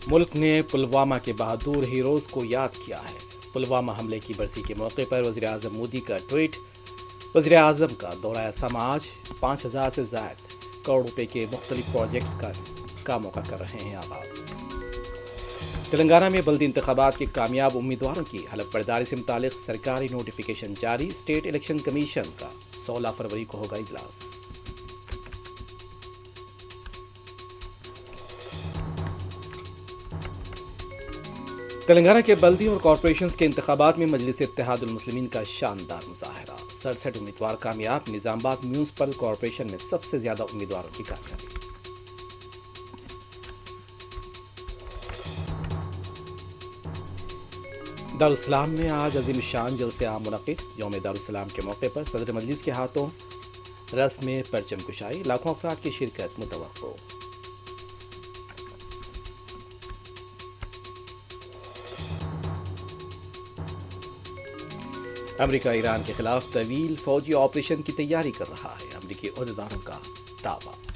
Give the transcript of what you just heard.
ملک نے پلوامہ کے بہادر ہیروز کو یاد کیا ہے۔ پلوامہ حملے کی برسی کے موقع پر وزیر اعظم مودی کا ٹویٹ۔ وزیر اعظم کا دورہ اسام آج 5000 سے زائد کروڑ روپے کے مختلف پروجیکٹس کا کاموں کا کر رہے ہیں آغاز۔ تلنگانہ میں بلدی انتخابات کے کامیاب امیدواروں کی حلف برداری سے متعلق سرکاری نوٹیفیکیشن جاری۔ اسٹیٹ الیکشن کمیشن کا 16 فروری کو ہوگا اجلاس۔ تلنگانہ کے بلدی اور کارپوریشنز کے انتخابات میں مجلس اتحاد المسلمین کا شاندار مظاہرہ۔ 67 امیدوار کامیاب۔ نظام آباد میونسپل کارپوریشن میں سب سے زیادہ امیدواروں کی کامیابی۔ دارالسلام میں آج عظیم الشان جلسہ عام منعقد۔ یوم دارالسلام کے موقع پر صدر مجلس کے ہاتھوں رسم پرچم کشائی۔ لاکھوں افراد کی شرکت متوقع۔ امریکہ ایران کے خلاف طویل فوجی آپریشن کی تیاری کر رہا ہے۔ امریکی عہدیداروں کا دعویٰ۔